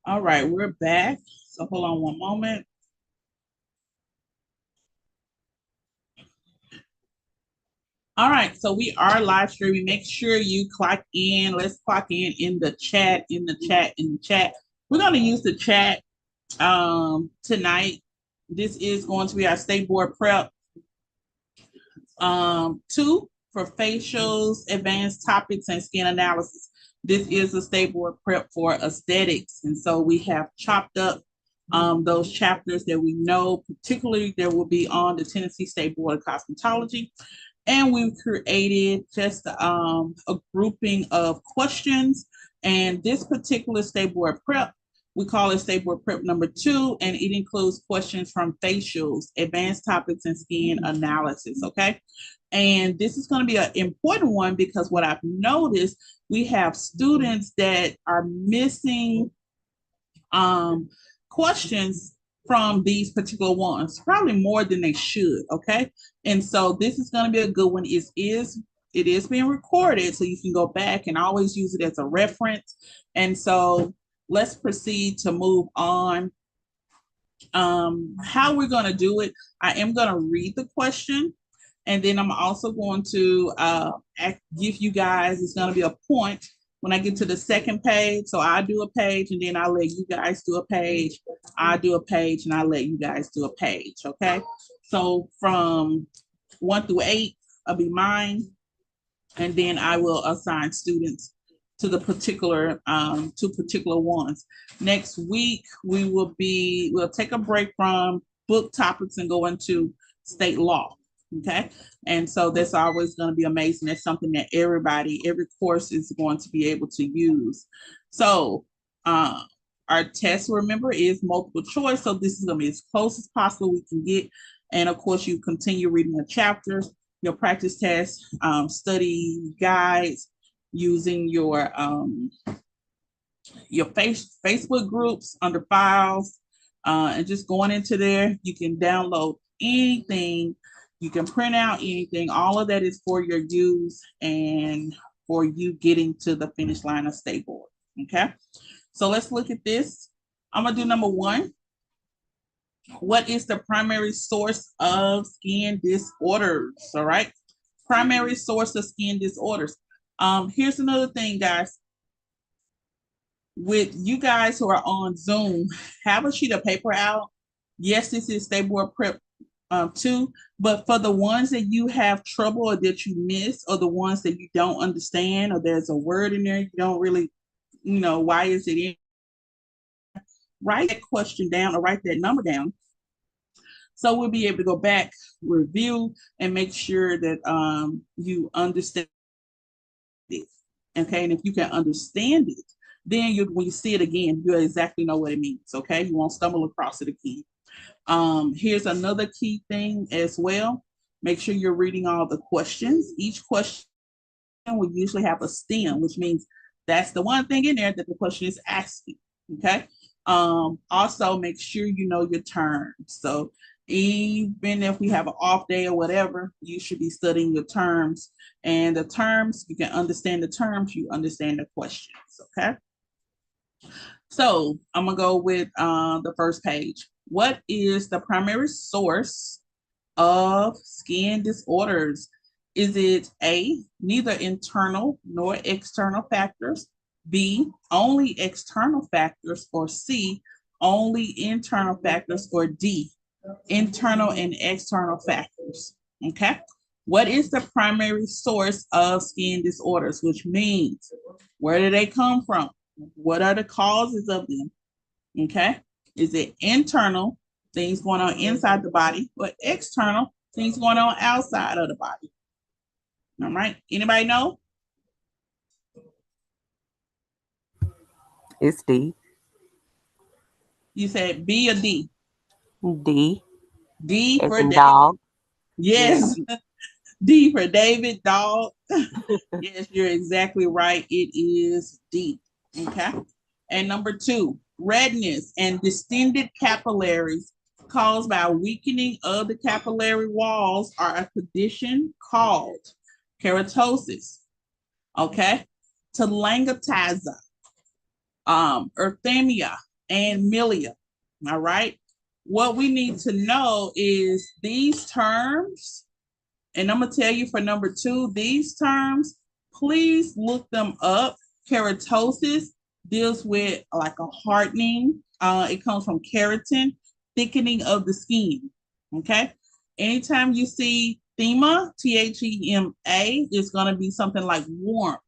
All right, we're back. So hold on one moment. All right, so we are live streaming. Make sure you clock in. Let's clock in the chat, in the chat, in the chat. We're going to use the chat tonight. This is going to be our state board prep 2 for facials, advanced topics, and skin analysis. This is a state board prep for aesthetics. And so we have chopped up those chapters that we know, particularly there will be on the Tennessee State Board of Cosmetology. And we've created just a grouping of questions. And this particular state board prep, we call it state board prep number 2, and it includes questions from facials, advanced topics, and skin analysis. Okay. And this is going to be an important one because what I've noticed, we have students that are missing questions from these particular ones, probably more than they should. Okay. And so this is going to be a good one. It is being recorded, so you can go back and always use it as a reference. And so let's proceed to move on. How we're going to do it, I am going to read the question, and then I'm also going to give you guys, it's going to be a point when I get to the second page. So I do a page, and then I'll let you guys do a page. I do a page, and I'll let you guys do a page. Okay. So from 1 through 8, I'll be mine, and then I will assign students to the particular two particular ones. Next week we'll take a break from book topics and go into state law. Okay. And so that's always going to be amazing. That's something that every course is going to be able to use. So our test, remember, is multiple choice. So this is going to be as close as possible we can get. And of course, you continue reading the chapters, your practice tests, study guides, using your Facebook groups under files, and just going into there. You can download anything, you can print out anything. All of that is for your use and for you getting to the finish line of state board. Okay, so let's look at this. I'm gonna do number 1. What is the primary source of skin disorders? All right, primary source of skin disorders. Here's another thing, guys. With you guys who are on Zoom, have a sheet of paper out. Yes, this is state board prep 2, but for the ones that you have trouble or that you miss, or the ones that you don't understand, or there's a word in there you don't really, why is it in? Write that question down or write that number down. So we'll be able to go back, review, and make sure that you understand it. Okay, and if you can understand it, then when you see it again, you exactly know what it means. Okay, you won't stumble across it again. Here's another key thing as well. Make sure you're reading all the questions. Each question will usually have a stem, which means that's the one thing in there that the question is asking. Okay. Also make sure you know your terms. So even if we have an off day or whatever, you should be studying your terms. And the terms, you can understand the terms, you understand the questions. Okay. So I'm gonna go with the first page. What is the primary source of skin disorders? Is it A, neither internal nor external factors, B, only external factors, or C, only internal factors, or D, internal and external factors? Okay. What is the primary source of skin disorders, which means where do they come from? What are the causes of them? Okay. Is it internal, things going on inside the body, or external, things going on outside of the body? All right. Anybody know? It's D. You said B or D? D. D As for in David. dog. Yes. Yeah. D for David, dog. Yes, you're exactly right. It is D. Okay. And number 2, redness and distended capillaries caused by weakening of the capillary walls are a condition called keratosis. Okay. Telangiectasia, erythema, and milia. All right. What we need to know is these terms, and I'm going to tell you for number 2, these terms, please look them up. Keratosis deals with like a hardening. It comes from keratin, thickening of the skin. Okay. Anytime you see thema, THEMA, is going to be something like warmth.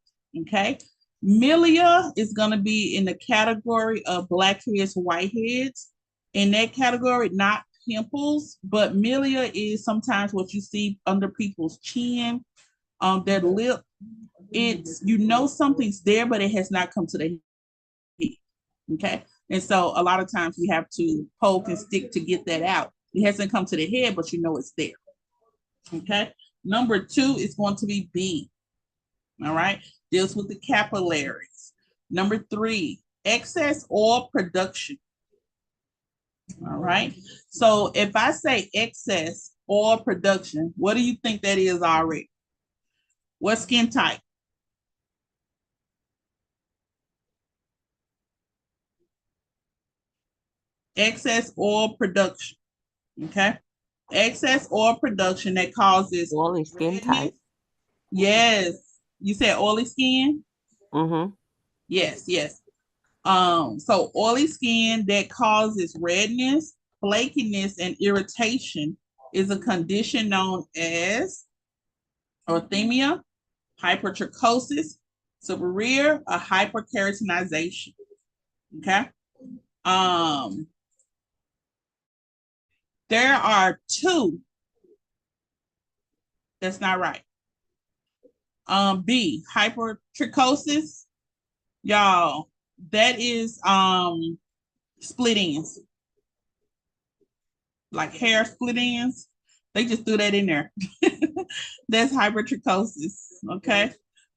Okay. Milia is going to be in the category of blackheads, whiteheads. In that category, not pimples, but milia is sometimes what you see under people's chin, their lip. It's, you know, something's there, but it has not come to the head. Okay. And so a lot of times we have to poke and stick to get that out. It hasn't come to the head, but you know it's there. Okay. Number 2 is going to be B. All right. Deals with the capillaries. Number 3, excess oil production. All right. So if I say excess oil production, what do you think that is already? What skin type? Excess oil production. Okay. Excess oil production that causes Oily skin redness. type. Yes. You said oily skin? Mm-hmm. Yes, yes. So oily skin that causes redness, flakiness, and irritation is a condition known as erythema, hypertrichosis, seborrhea, or hyperkeratinization. Okay. Um, there are 2. That's not right. B, hypertrichosis. Y'all, that is split ends, like hair split ends. They just threw that in there. That's hypertrichosis. Okay.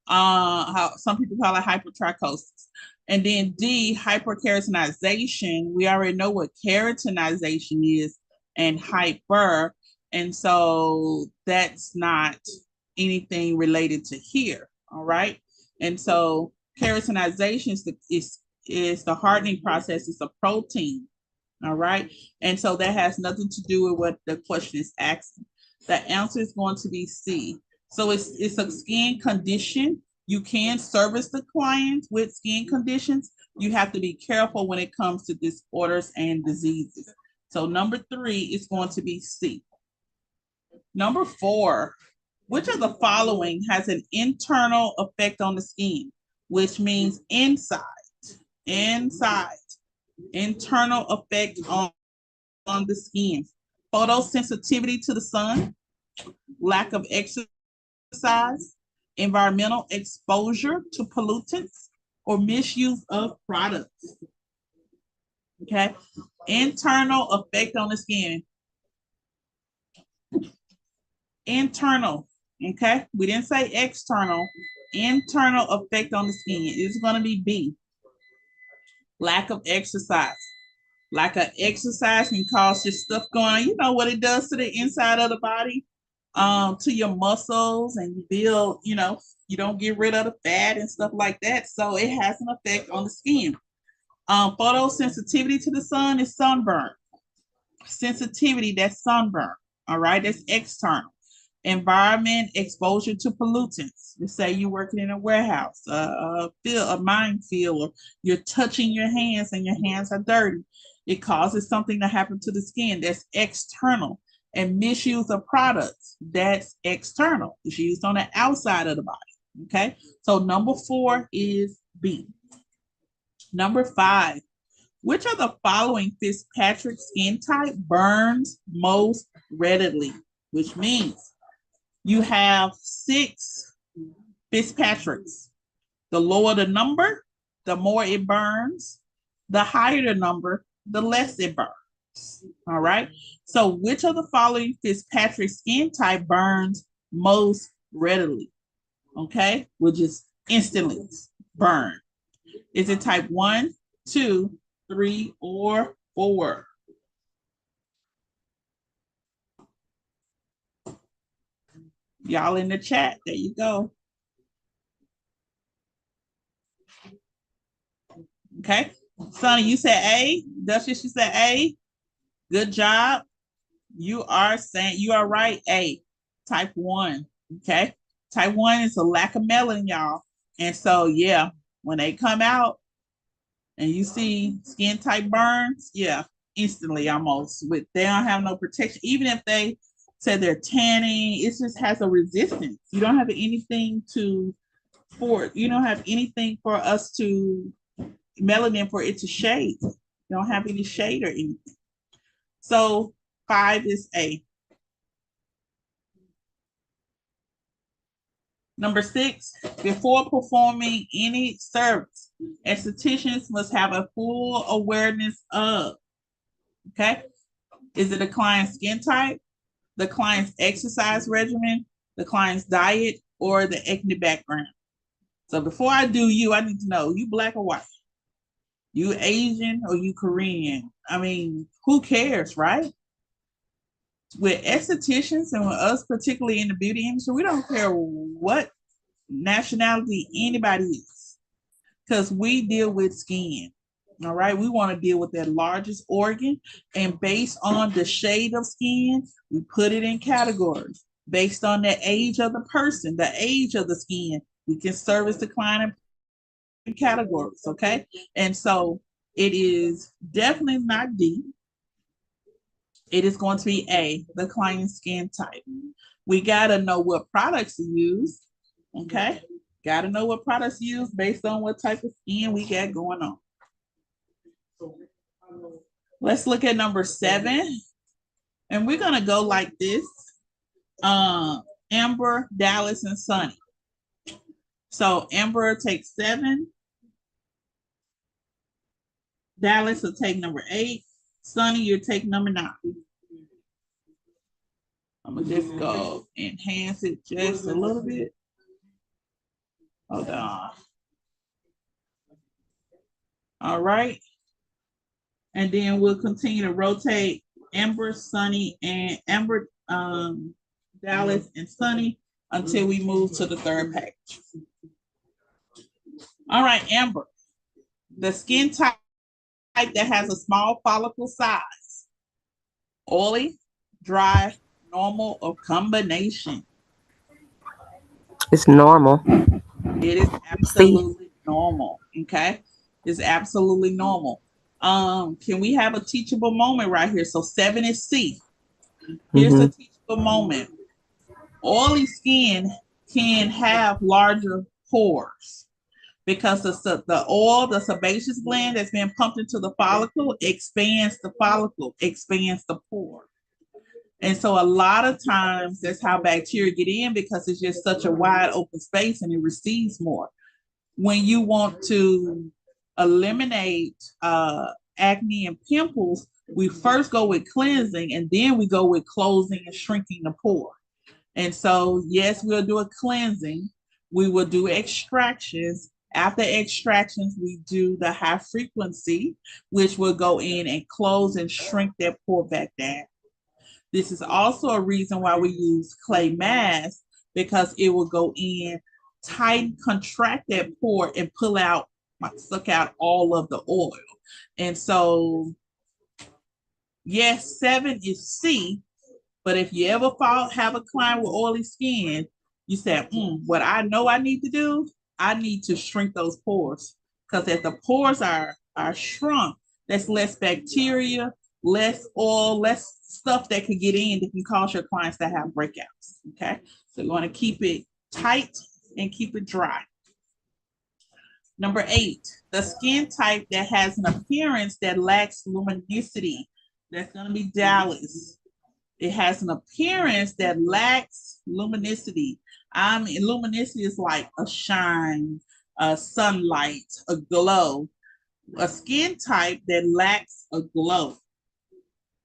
How some people call it hypertrichosis. And then D, hyperkeratinization. We already know what keratinization is and hyper. And so that's not anything related to here. All right. And so keratinization is the hardening process. It's a protein. All right. And so that has nothing to do with what the question is asking. The answer is going to be C. So it's a skin condition. You can service the client with skin conditions. You have to be careful when it comes to disorders and diseases. So number 3 is going to be C. Number 4, which of the following has an internal effect on the skin, which means inside, internal effect on the skin? Photosensitivity to the sun, lack of exercise, environmental exposure to pollutants, or misuse of products. Okay. Internal effect on the skin. Internal. Okay. We didn't say external. Internal effect on the skin. It's going to be B. Lack of exercise. Lack of exercise can cause your stuff going. You know what it does to the inside of the body, to your muscles, and you build, you know, you don't get rid of the fat and stuff like that. So it has an effect on the skin. Photosensitivity to the sun is sunburn. Sensitivity, that's sunburn. All right, that's external. Environment, exposure to pollutants. Let's say you're working in a warehouse, a minefield, or you're touching your hands and your hands are dirty. It causes something to happen to the skin. That's external. And misuse of products, that's external. It's used on the outside of the body. Okay. So number 4 is B. Number 5, which of the following Fitzpatrick skin type burns most readily? Which means you have 6 Fitzpatricks. The lower the number, the more it burns. The higher the number, the less it burns. All right. So which of the following Fitzpatrick skin type burns most readily? Okay. Will just instantly burn. Is it type 1, 2, 3, or 4? Y'all in the chat. There you go. Okay. Sonny, you said A. Duchess, you said A. Good job. You are right. A. Type 1. Okay. Type 1 is a lack of melanin, y'all. And so, yeah, when they come out and you see skin type burns, yeah, instantly almost. They don't have no protection. Even if they say they're tanning, it just has a resistance. You don't have anything you don't have anything for us to melanin for it to shade. You don't have any shade or anything. So 5 is A. Number 6, before performing any service, estheticians must have a full awareness of, okay? Is it a client's skin type, the client's exercise regimen, the client's diet, or the ethnic background? So before I do you, I need to know, you black or white? You Asian or you Korean? I mean, who cares, right? With estheticians and with us, particularly in the beauty industry, we don't care what nationality anybody is, because we deal with skin. All right, we want to deal with that largest organ, and based on the shade of skin, we put it in categories. Based on the age of the person, the age of the skin, we can service the client in categories. Okay, and so it is definitely not D. It is going to be A, the client's skin type. We got to know what products to use. Okay, got to know what products to use based on what type of skin we got going on. Let's look at number 7. And we're going to go like this. Amber, Dallas, and Sunny. So Amber takes 7. Dallas will take number 8. Sunny, you'll take number 9. I'm going to just go enhance it just a little bit. Hold on. All right. And then we'll continue to rotate Amber, Sunny, and Amber, Dallas, and Sunny until we move to the third page. All right, Amber. The skin type that has a small follicle size. Oily, dry, normal, or combination? It's normal. It is absolutely normal. Okay. It's absolutely normal. Can we have a teachable moment right here? So 7 is C. Here's a teachable moment. Oily skin can have larger pores because the oil, the sebaceous gland that's been pumped into the follicle, expands the pore. And so a lot of times that's how bacteria get in, because it's just such a wide open space and it receives more. When you want to eliminate acne and pimples, we first go with cleansing and then we go with closing and shrinking the pore. And so, yes, we'll do a cleansing. We will do extractions. After extractions, we do the high frequency, which will go in and close and shrink that pore back down. This is also a reason why we use clay mask, because it will go in, tighten, contract that pore, and suck out all of the oil. And so, yes, 7 is C, but if you ever have a client with oily skin, you say, what I know I need to do, I need to shrink those pores. Because if the pores are shrunk, that's less bacteria, less oil, less stuff that can get in that can cause your clients to have breakouts. Okay. So you want to keep it tight and keep it dry. Number 8, the skin type that has an appearance that lacks luminosity. That's going to be Dallas. It has an appearance that lacks luminosity. Luminosity is like a shine, a sunlight, a glow. A skin type that lacks a glow.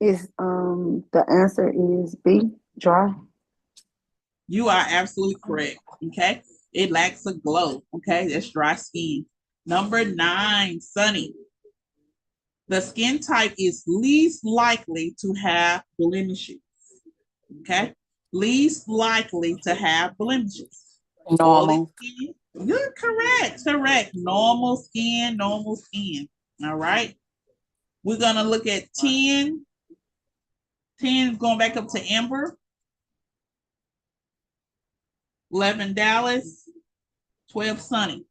Is the answer is B, dry? You are absolutely correct. Okay. It lacks a glow. Okay. That's dry skin. Number 9, Sunny. The skin type is least likely to have blemishes. Okay. Least likely to have blemishes. Normal. You're correct. Correct. Normal skin, normal skin. All right. We're going to look at 10. 10 going back up to Amber. 11 Dallas. 12 Sunny.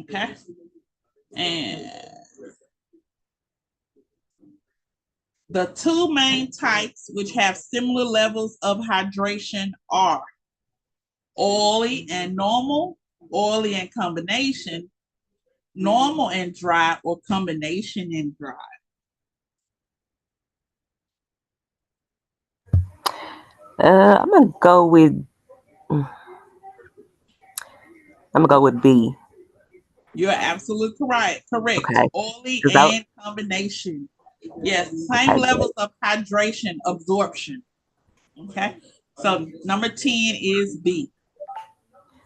Okay. And the two main types which have similar levels of hydration are oily and normal, oily and combination, normal and dry, or combination and dry. I'm gonna go with. I'm gonna go with B. You're absolutely correct. Okay. Oily 'Cause and combination. Yes, same okay, levels of hydration absorption. Okay. So number 10 is B.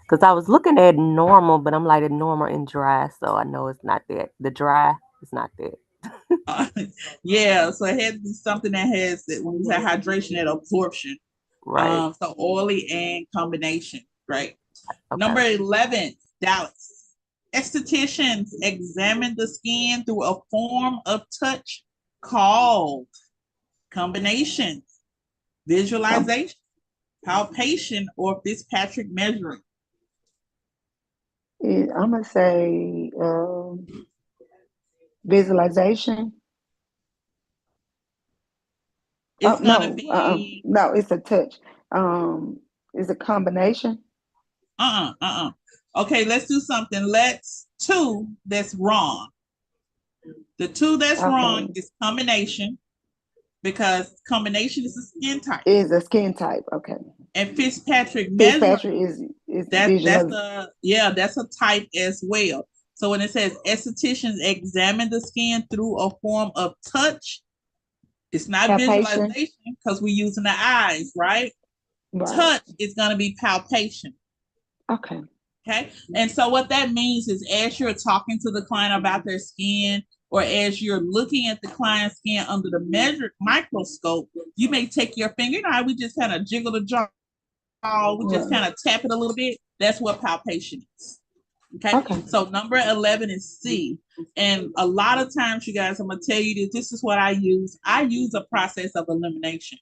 because I was looking at normal, but I'm like a normal and dry, so I know it's not that. The dry is not that. Yeah, so it has to be something that has that when you say hydration and absorption. Right. So oily and combination, right? Okay. Number 11, Dallas. Estheticians examine the skin through a form of touch called combination, visualization, palpation, or Fitzpatrick measuring. I'm gonna say visualization. It's gonna No, be no, it's a touch. It's a combination. Okay, let's do something. Let's two that's wrong. The two that's wrong Okay, is combination because combination is a skin type. is a skin type. Okay, And Fitzpatrick Fitzpatrick measuring, is that's visual. a type as well. So when it says estheticians examine the skin through a form of touch, it's not Palpation. visualization because we're using the eyes, right? Right. Touch is going to be palpation. Okay. Okay. And so what that means is as you're talking to the client about their skin, or as you're looking at the client's skin under the measured microscope, you may take your finger, we just kind of jiggle the jaw, we just kind of tap it a little bit. That's what palpation is. Okay. Okay. So number 11 is C. And a lot of times, you guys, I'm going to tell you this is what I use. I use a process of elimination.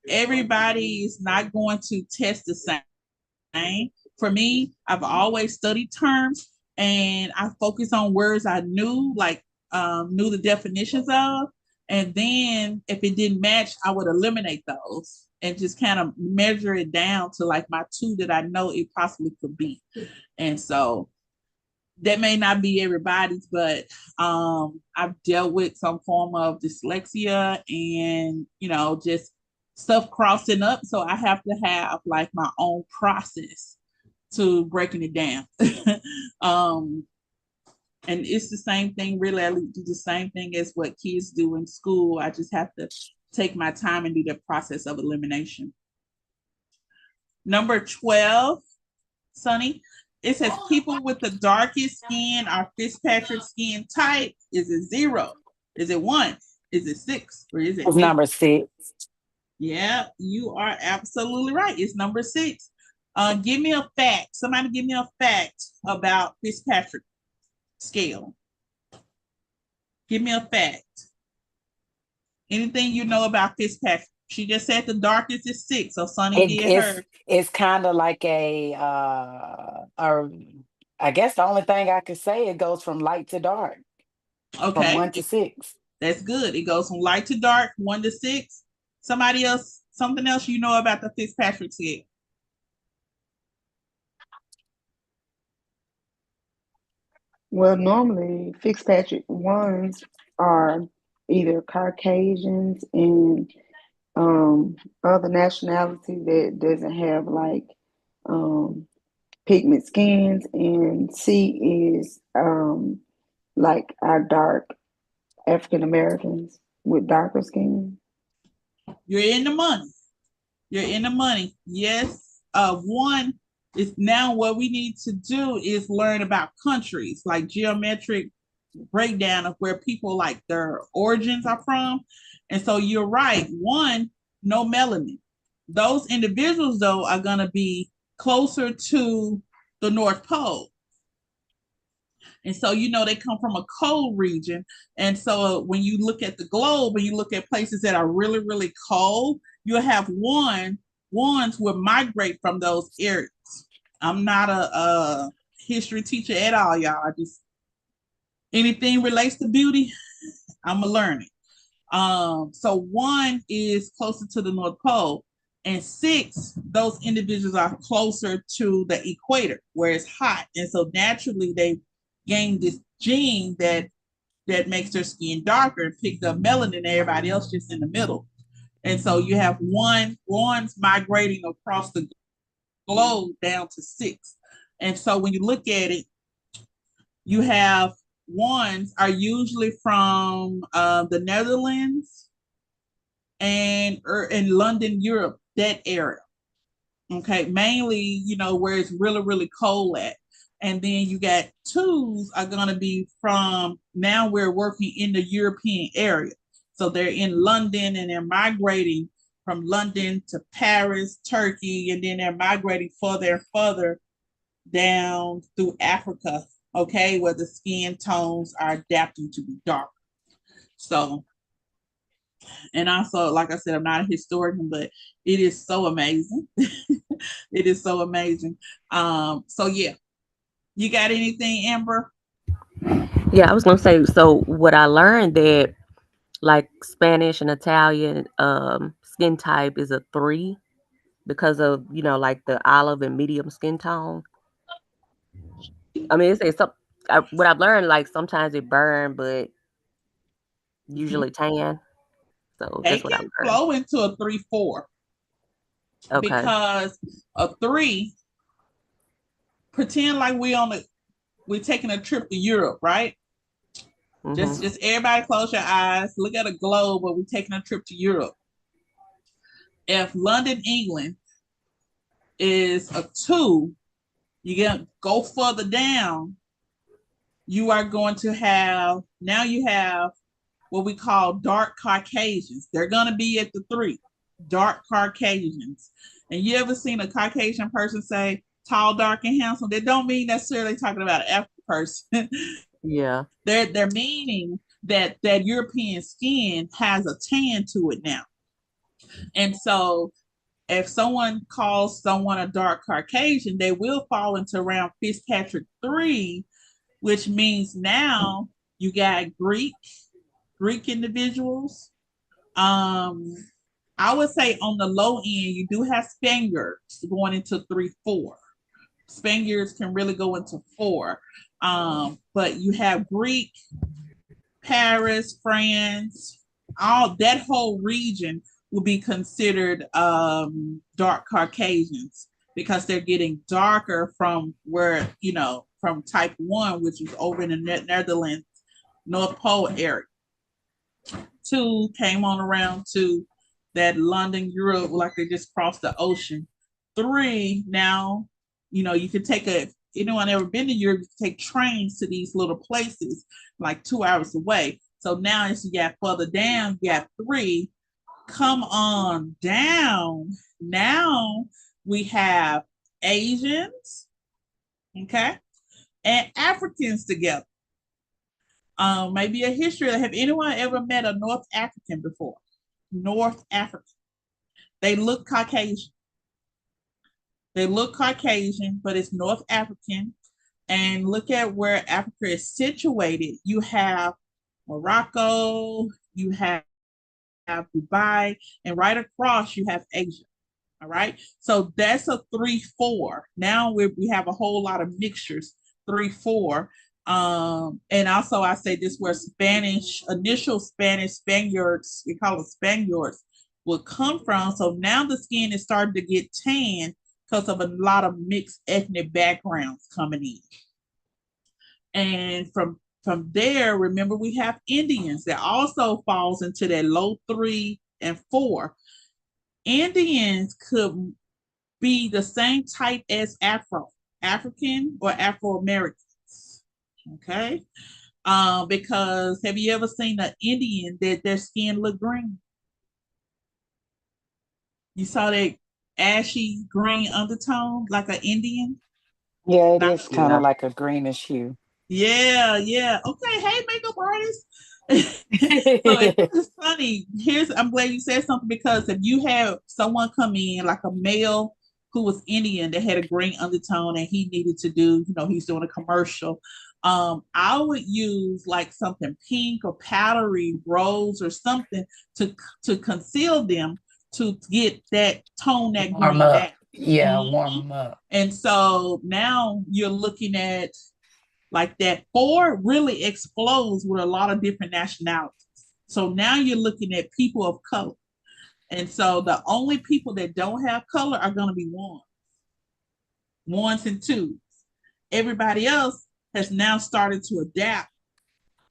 Everybody is not going to test the same. For me, I've always studied terms and I focus on words I knew, like knew the definitions of. And then if it didn't match, I would eliminate those and just kind of measure it down to like my two that I know it possibly could be. And so that may not be everybody's, but I've dealt with some form of dyslexia and, just stuff crossing up. So I have to have like my own process to breaking it down. um, and it's the same thing, really. I do the same thing as what kids do in school. I just have to take my time and do the process of elimination. Number 12, Sunny, it says people with the darkest skin are Fitzpatrick skin type. Is it 0? Is it 1? Is it 6? Or is it It's 8? number 6. Yeah, you are absolutely right. It's number 6. Give me a fact. Somebody give me a fact about Fitzpatrick scale. Give me a fact. Anything you know about Fitzpatrick? She just said the darkest is 6, so Sunny did her. It's kind of like I guess the only thing I could say, it goes from light to dark, from Okay, 1 to 6. that's good. It goes from light to dark, 1 to 6. Somebody else, something else you know about the Fitzpatrick scale? Well, normally Fitzpatrick ones are either Caucasians and other nationality that doesn't have like um pigment skins, and C is like our dark African Americans with darker skin. You're in the money. You're in the money. Yes. One is now what we need to do is learn about countries, like geometric breakdown of where people like their origins are from. And so you're right. One, no melanin. Those individuals, though, are going to be closer to the North Pole. And so, they come from a cold region. And so when you look at the globe and you look at places that are really, really cold, you'll have ones will migrate from those areas. I'm not a history teacher at all, y'all. I just, anything relates to beauty, I'm a learning. So 1 is closer to the North Pole, and 6, those individuals are closer to the equator where it's hot. And so naturally they gain this gene that makes their skin darker and picked up melanin, and everybody else just in the middle. And so you have ones migrating across the globe down to 6. And so when you look at it, you have ones are usually from the Netherlands and in London, Europe, that area. Okay, mainly, where it's really, really cold at. And then you got 2s are going to be from, now we're working in the European area. So they're in London and they're migrating from London to Paris, Turkey, and then they're migrating further and further down through Africa, okay, where the skin tones are adapting to be dark. So, and also, like I said, I'm not a historian, but it is so amazing. It is so amazing. So yeah. You got anything, Amber? Yeah, I was gonna say. So what I learned that like Spanish and Italian skin type is a 3 because of like the olive and medium skin tone. I mean, it's some. What I've learned, like sometimes it burn, but usually tan. So They that's what I can learned. flow into a 3-4 Okay. because a 3, pretend like we're taking a trip to Europe, right? Mm-hmm. Just everybody close your eyes, look at a globe, but we're taking a trip to Europe. If London, England is a 2, you can go further down. You are going to have, now you have what we call dark Caucasians. They're going to be at the 3, dark Caucasians. And you ever seen a Caucasian person say tall, dark, and handsome? They don't mean necessarily talking about an African person. Yeah. They're meaning that European skin has a tan to it now. And so if someone calls someone a dark Caucasian, they will fall into around Fitzpatrick 3, which means now you got Greek individuals. I would say on the low end, you do have Spaniards going into 3-4. Spaniards can really go into 4. But you have Greek, Paris, France, all that whole region will be considered dark Caucasians because they're getting darker from where, from type 1, which is over in the Netherlands, North Pole area. 2 came on around to that London, Europe, like they just crossed the ocean. 3, now, you can take anyone ever been to Europe, you can take trains to these little places like 2 hours away. So now as you got further down, you got 3. Come on down. Now we have Asians, okay, and Africans together. Maybe a history. Have anyone ever met a North African before? North African. They look Caucasian. They look Caucasian, but it's North African. And look at where Africa is situated. You have Morocco, you have Dubai, and right across you have Asia. All right. So that's a 3-4. Now we have a whole lot of mixtures, 3-4. And also I say this where initial Spaniards, we call it Spaniards, will come from. So now the skin is starting to get tan because of a lot of mixed ethnic backgrounds coming in. And from there, remember we have Indians that also falls into that low 3 and 4. Indians could be the same type as African or Afro Americans. Okay. Because have you ever seen an Indian that their skin look green? You saw that ashy green undertone like an Indian? Yeah, it Not is kind Yeah. of like a greenish hue. Yeah, yeah. Okay, hey, makeup artist. So it's funny. I'm glad you said something because if you have someone come in like a male who was Indian that had a green undertone and he needed to do, he's doing a commercial. I would use like something pink or powdery rose or something to to conceal them to get that Warm green down. up. Yeah, Mhm. warm 'em up. And so now you're looking at like that 4 really explodes with a lot of different nationalities. So now you're looking at people of color. And so the only people that don't have color are going to be ones and twos. Everybody else has now started to adapt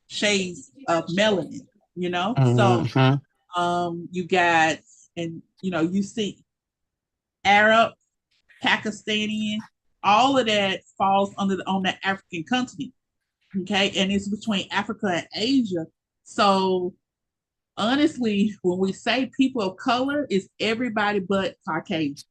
shades of melanin, you know? So Hmm. you got, and you see Arab, Pakistani, all of that falls on the African continent. Okay. And it's between Africa and Asia. So honestly, when we say people of color, it's everybody but Caucasian.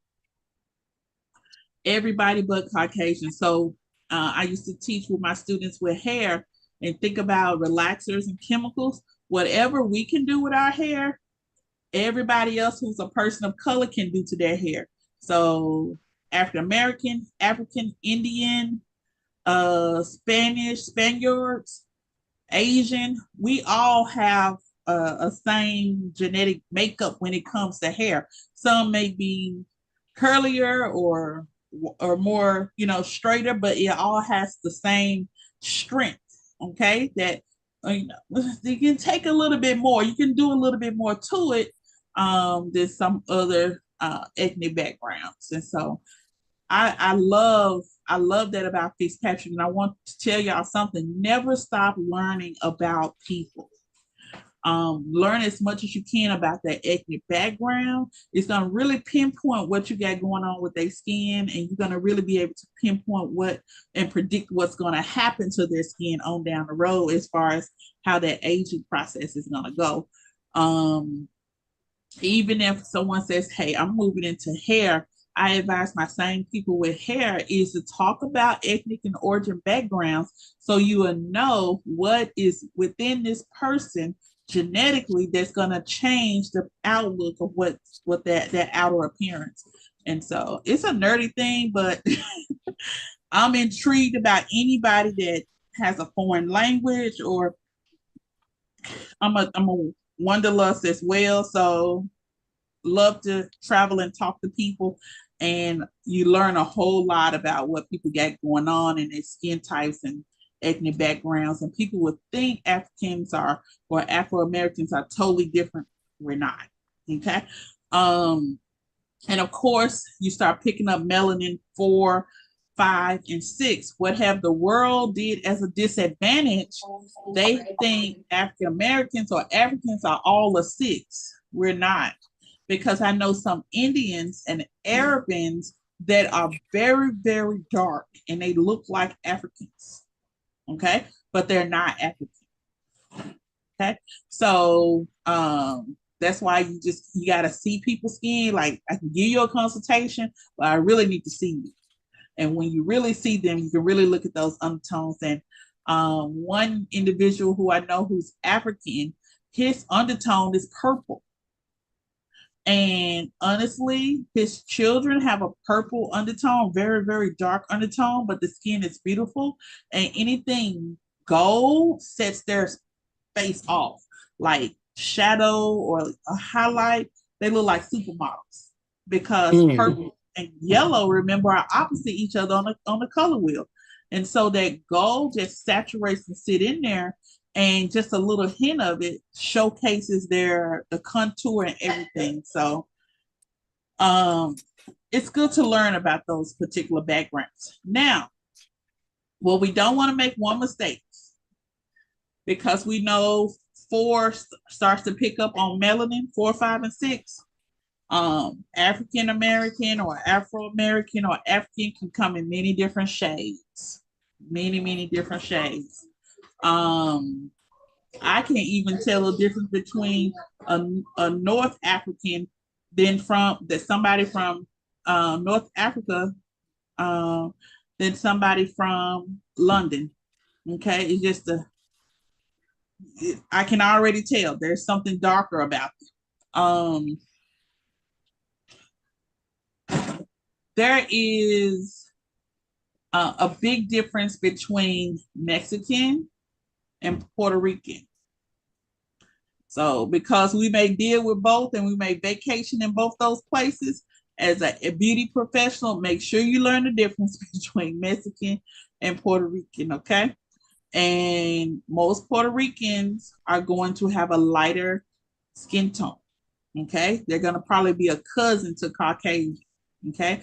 Everybody but Caucasian. So I used to teach with my students with hair and think about relaxers and chemicals. Whatever we can do with our hair, everybody else who's a person of color can do to their hair. So African American, African, Indian, Spaniards, Asian, we all have a same genetic makeup when it comes to hair. Some may be curlier or more, straighter, but it all has the same strength. Okay, that you can take a little bit more. You can do a little bit more to it than some other ethnic backgrounds, and so I love that about Fitzpatrick, and I want to tell y'all something. Never stop learning about people. Learn as much as you can about their ethnic background. It's gonna really pinpoint what you got going on with their skin, and you're gonna really be able to pinpoint what and predict what's gonna happen to their skin on down the road as far as how that aging process is gonna go. Um, Even if someone says, hey, I'm moving into hair, I advise my same people with hair is to talk about ethnic and origin backgrounds so you will know what is within this person genetically that's going to change the outlook of what that outer appearance. And so it's a nerdy thing, but I'm intrigued about anybody that has a foreign language, or I'm a wanderlust as well. So love to travel and talk to people, and you learn a whole lot about what people got going on and their skin types and ethnic backgrounds. And people would think Africans are or Afro Americans are totally different. We're not. Okay. Um, and of course, you start picking up melanin 4, 5, and 6. What have the world did as a disadvantage? They think African Americans or Africans are all a 6. We're not, because I know some Indians and Arabians that are very, very dark and they look like Africans. Okay, but they're not African. Okay, so that's why you gotta see people's skin. Like I can give you a consultation, but I really need to see you. And when you really see them, you can really look at those undertones. And one individual who I know who's African, his undertone is purple. And honestly, his children have a purple undertone, very, very dark undertone, but the skin is beautiful. And anything gold sets their face off, like shadow or a highlight. They look like supermodels because Mm. purple and yellow, remember, are opposite each other on the color wheel. And so that gold just saturates and sit in there, and just a little hint of it showcases the contour and everything. So um it's good to learn about those particular backgrounds. Now, what we don't want to make one mistake, because we know 4 starts to pick up on melanin, 4, 5, and 6. African American or Afro American or African can come in many different shades, many different shades. Um, I can't even tell the difference between a North African than somebody from North Africa, uh, than somebody from London. Okay, it's just I can already tell there's something darker about them. There is a big difference between Mexican and Puerto Rican. So because we may deal with both and we may vacation in both those places, as a beauty professional, make sure you learn the difference between Mexican and Puerto Rican, okay? And most Puerto Ricans are going to have a lighter skin tone, okay? They're going to probably be a cousin to Caucasian, okay?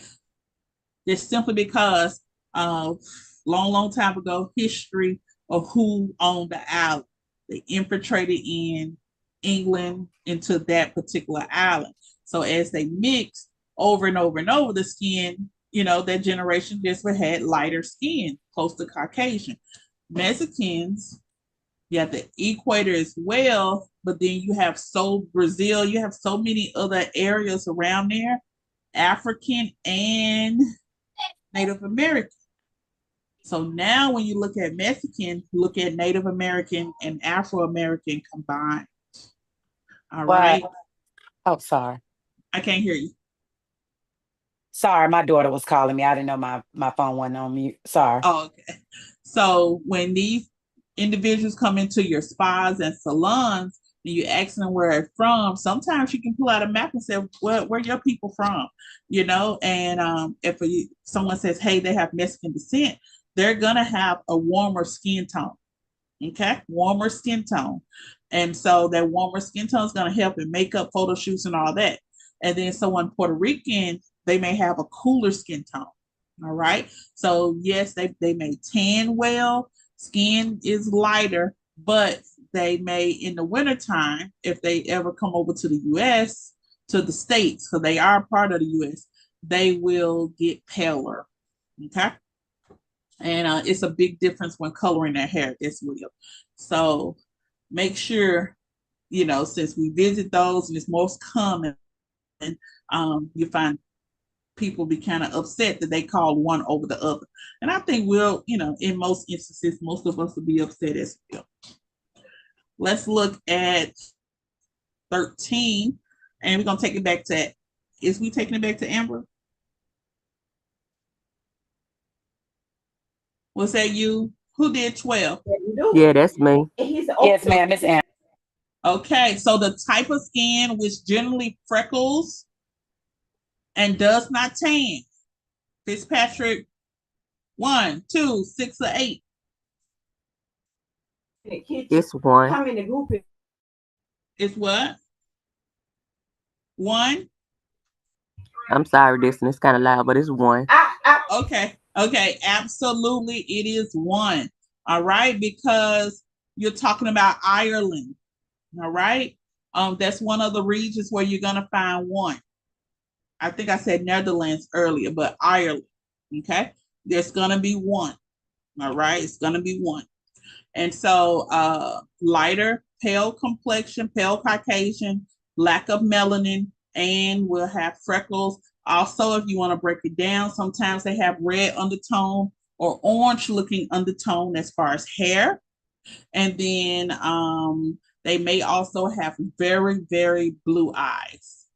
Just simply because long time ago, history of who owned the island. They infiltrated in England into that particular island. So as they mixed over and over and over, the skin, that generation just had lighter skin, close to Caucasian. Mexicans, you have the equator as well, but then you have Brazil, you have so many other areas around there, African and Native American. So now when you look at Mexican, look at Native American and Afro American combined. All right. Oh, sorry. I can't hear you. Sorry, my daughter was calling me. I didn't know my phone wasn't on mute. Sorry. Oh, okay. So when these individuals come into your spas and salons and you ask them where they're from, sometimes you can pull out a map and say, where your people from? And if someone says, hey, they have Mexican descent, they're going to have a warmer skin tone. Okay, warmer skin tone. And so that warmer skin tone is going to help in makeup, photo shoots, and all that. And then someone Puerto Rican, they may have a cooler skin tone. All right. So yes, they may tan well, skin is lighter, but they may in the wintertime, if they ever come over to the US, to the States, because they are part of the US, they will get paler. Okay. And it's a big difference when coloring their hair as well. So make sure, since we visit those and it's most common, you find people be kind of upset that they call one over the other. And I think in most instances, most of us will be upset as well. Let's look at 13, and we're going to take it back to, is we taking it back to Amber? Was that you? Who did 12? Yeah, that's me. Yes, ma'am. It's Ann. Okay, so the type of skin which generally freckles and does not tan. Fitzpatrick, 1, 2, 6, or 8. It's one. It's what? 1? I'm sorry, Destiny. It's kind of loud, but it's one. Okay, absolutely, it is 1. All right, because you're talking about Ireland. All right, that's one of the regions where you're gonna find 1. I think I said Netherlands earlier, but Ireland. Okay, there's gonna be 1. All right, it's gonna be 1. And so lighter, pale complexion, pale Caucasian, lack of melanin, and will have freckles. Also, if you want to break it down, sometimes they have red undertone or orange looking undertone as far as hair. And then they may also have very, very blue eyes.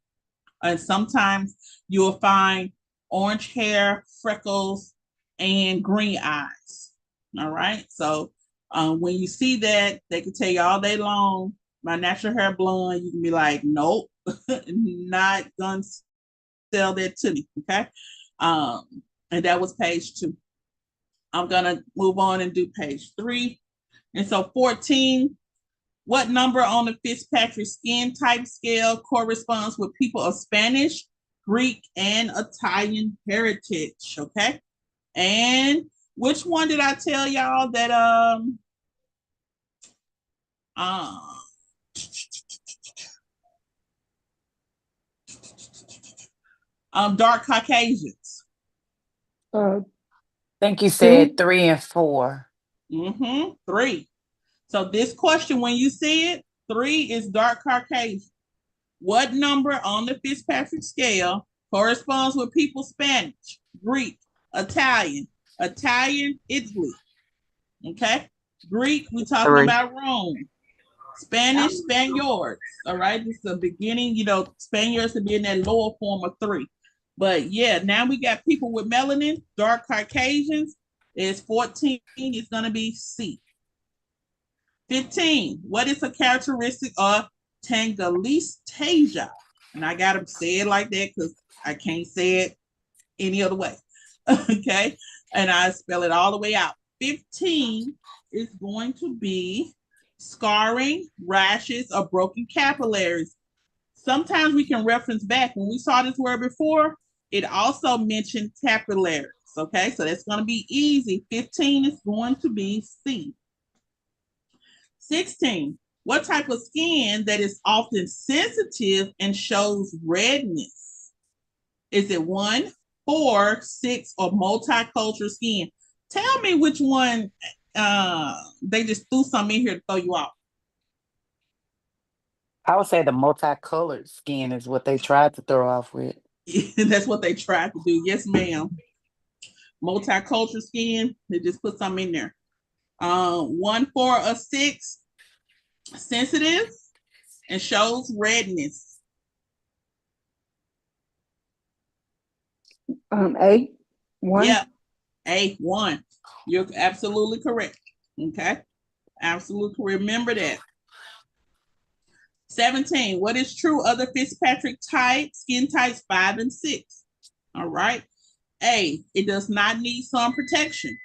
And sometimes you will find orange hair, freckles, and green eyes. All right. So when you see that, they can tell you all day long, my natural hair blonde. You can be like, nope, not gonna sell that to me. Okay. And that was page 2. I'm gonna move on and do page 3. And so 14, what number on the Fitzpatrick skin type scale corresponds with people of Spanish, Greek, and Italian heritage? Okay. And which one did I tell y'all that dark Caucasians? I think you said 3 and 4. 3. So this question, when you see it, 3 is dark Caucasian. What number on the Fitzpatrick scale corresponds with people Spanish, Greek, Italian, Italy? Okay. Greek, we're talking 3. about Rome. Spanish, Spaniards. All right, this is the beginning. Spaniards would be in that lower form of 3. But yeah, now we got people with melanin, dark Caucasians. Is 14 is going to be C. 15. What is a characteristic of Tangalistasia? And I got to say it like that because I can't say it any other way. Okay. And I spell it all the way out. 15 is going to be scarring, rashes, or broken capillaries. Sometimes we can reference back when we saw this word before, it also mentioned capillaries. Okay, so that's going to be easy. 15 is going to be C. 16. What type of skin that is often sensitive and shows redness? Is it 1, 4, 6, or multicultural skin? Tell me which one they just threw something in here to throw you off. I would say the multicolored skin is what they tried to throw off with. That's what they tried to do. Yes, ma'am. Multicultural skin, they just put something in there. 1, 4, or 6, sensitive and shows redness. A, 1. Yeah, A, 1. You're absolutely correct. Okay, absolutely. Remember that. 17. What is true of the Fitzpatrick type, skin types 5 and 6? All right. A, it does not need sun protection.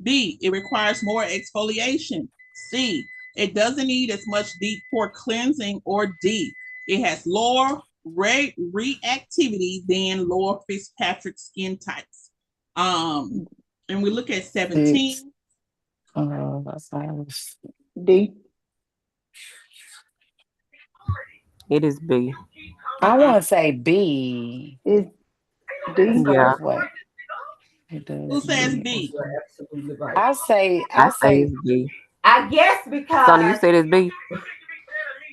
B, it requires more exfoliation. C, it doesn't need as much deep pore cleansing. Or D, it has lower reactivity than lower Fitzpatrick skin types. And we look at 17. D. It is B. I want to say B. Is D. Yeah. Who says B? Absolutely right. I say it's B. I guess because Sonny, you said it's B.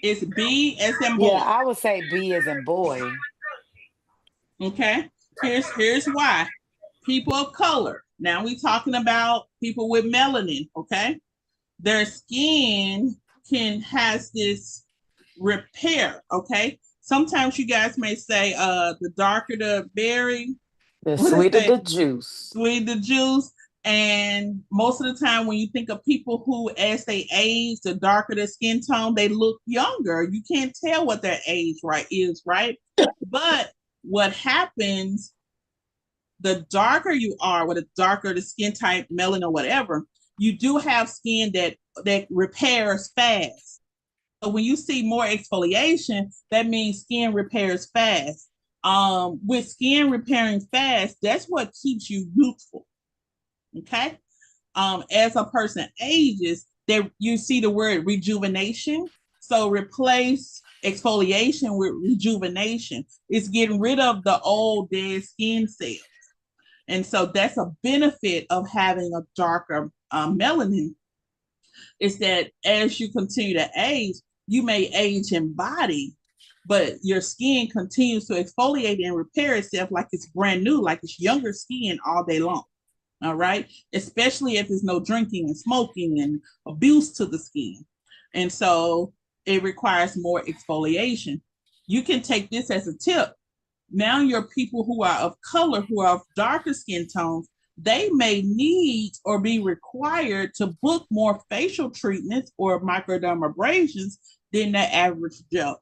It's B as in boy. Yeah, I would say B as in boy. Okay. Here's why. People of color. Now we're talking about people with melanin, okay? Their skin has this repair, okay? Sometimes you guys may say the darker the berry, The sweeter the juice. sweet the juice. And most of the time when you think of people who, as they age, the darker their skin tone, they look younger. You can't tell what their age is, right? But what happens, the darker you are, with the darker the skin type, melanin or whatever, you do have skin that repairs fast. So when you see more exfoliation, that means skin repairs fast. With skin repairing fast, that's what keeps you youthful. Okay. As a person ages, you see the word rejuvenation. So replace exfoliation with rejuvenation. It's getting rid of the old dead skin cells. And so that's a benefit of having a darker melanin, is that as you continue to age, you may age in body, but your skin continues to exfoliate and repair itself like it's brand new, like it's younger skin all day long. All right. Especially if there's no drinking and smoking and abuse to the skin. And so it requires more exfoliation. You can take this as a tip. Now your people who are of color, who are of darker skin tones, they may need or be required to book more facial treatments or microdermabrasions than the average Joe.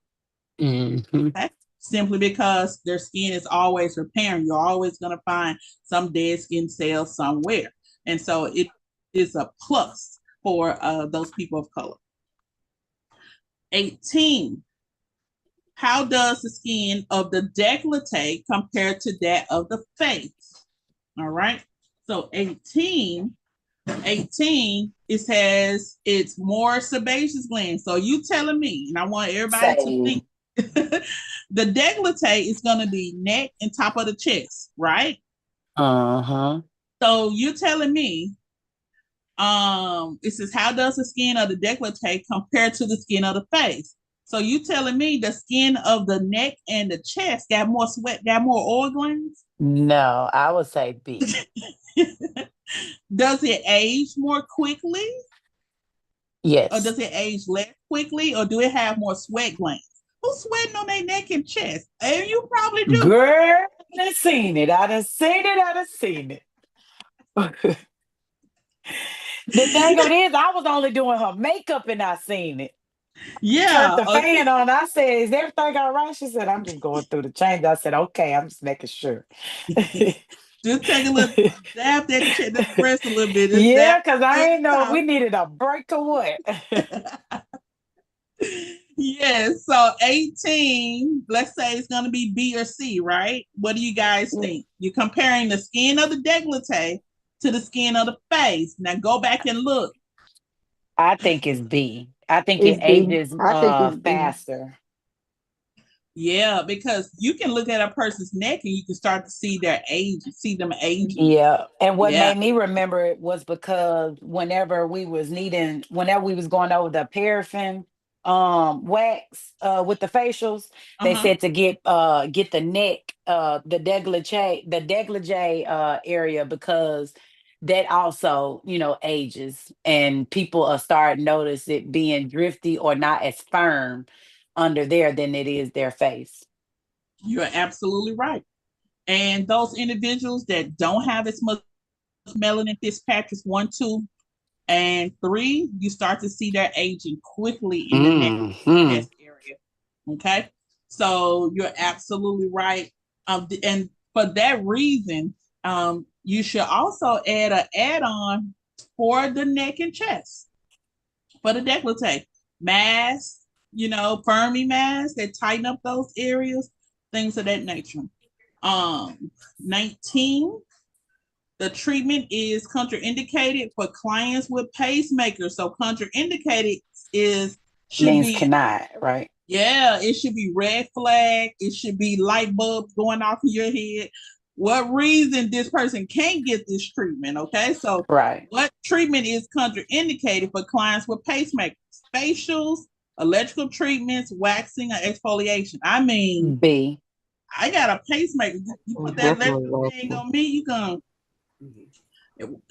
Mm-hmm. Okay? Simply because their skin is always repairing. You're always going to find some dead skin cells somewhere. And so it is a plus for those people of color. 18. How does the skin of the décolleté compare to that of the face? All right. So 18, it says it's more sebaceous glands. So you telling me, and I want everybody to think, the décolleté is going to be neck and top of the chest, right? Uh-huh. So you're telling me, it says, how does the skin of the décolleté compare to the skin of the face? So you telling me the skin of the neck and the chest got more sweat, got more oil glands? No, I would say B. Does it age more quickly, or Yes. does it age less quickly, or do it have more sweat glands? Who's sweating on their neck and chest? And you probably do. Girl, I done seen it. I done seen it. I done seen it. The thing of it is, I was only doing her makeup and I seen it. Turned Yeah. the fan on. I said, "Is everything all right?" She said, "I'm just going through the change." I said, "Okay, I'm just making sure." Just take a little dab that check that breast a little bit. Just Yeah, dab because I it ain't know if top. we needed a break or what. Yes. So 18, let's say it's gonna be B or C, right? What do you guys Yeah. think? You're comparing the skin of the décolleté to the skin of the face. Now go back and look. I think it's B. I think it It's B. ages I think it's B. faster. Yeah, because you can look at a person's neck and you can start to see their age, see them aging. Yeah. And what Yeah. made me remember it was because whenever we was going over the paraffin wax with the facials, they Uh-huh. said to get the neck, the dégagé area, because that also, ages, and people start notice it being drifty or not as firm under there than it is their face. You're absolutely right. And those individuals that don't have as much melanin Fitzpatrick's 1, 2, and 3, you start to see their aging quickly in the neck Hmm. chest area. Okay. So you're absolutely right. And for that reason, you should also add an add-on for the neck and chest for the décolleté. Mask, firming mask that tighten up those areas, things of that nature. 19, the treatment is contraindicated for clients with pacemakers. So contraindicated should Means be, cannot, right? yeah, it should be red flag. It should be light bulbs going off in your head. What reason this person can't get this treatment? Okay, so Right. what treatment is contraindicated for clients with pacemakers? Facials, electrical treatments, waxing, or exfoliation. I mean, B. I got a pacemaker. You put that Definitely electrical thing waxing. on me, you gonna,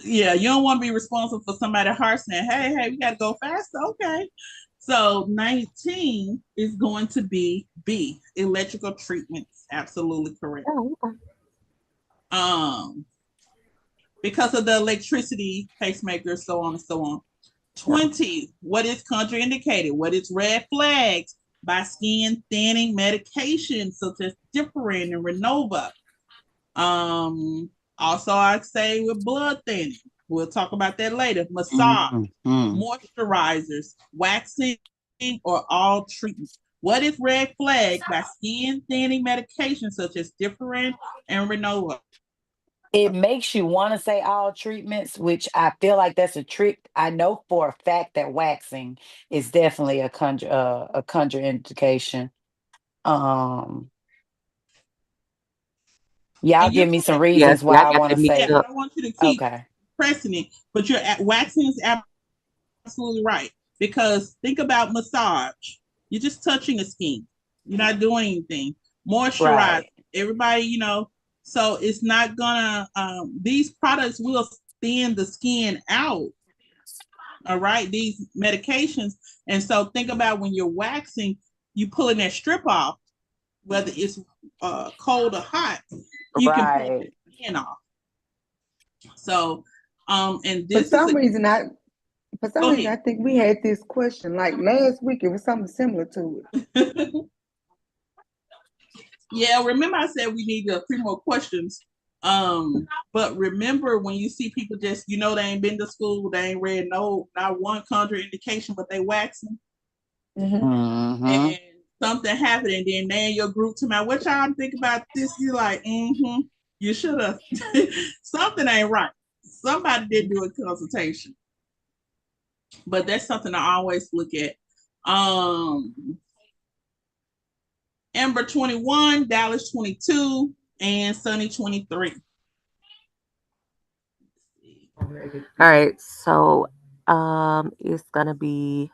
yeah, you don't want to be responsible for somebody heart saying, hey, we got to go faster. Okay. So 19 is going to be B, electrical treatments. Absolutely correct. Oh, okay. Um, because of the electricity, pacemaker, so on and so on. Yeah. 20, what is contraindicated? What is red flags by skin thinning medication such as Differin and Renova? Also, I'd say with blood thinning. We'll talk about that later. Massage, Mhm. moisturizers, waxing, or all treatments. What is red flag by skin thinning medication such as Differin and Renova? It makes you want to say all treatments, which I feel like that's a trick. I know for a fact that waxing is definitely a contraindication. Um, y'all And you're give me some correct. Yeah, reasons see, why I I got want that to mixed Yeah, say. up. I don't want you to keep Okay. pressing it, but waxing is absolutely right, because think about massage. You're just touching the skin. You're not doing anything. Moisturize. Right. Everybody, so it's not gonna. These products will thin the skin out. All right, these medications, and so think about when you're waxing, you pulling that strip off, whether it's cold or hot, you can pull Right. that skin off. So, and For this is some reason, I for some go reason I ahead. think we had this question like last week. It was something similar to Yeah, remember I said we need a few more questions. But remember when you see people just, they ain't been to school, they ain't read not one contraindication, but they waxing, it. Hmm. Hmm. and something happened, and then they in your group to my what y'all think about this? You like, you should have. Something ain't right. Somebody did do a consultation, but that's something I always look at. Amber 21, Dallas 22, and Sunny 23. All right, so it's gonna be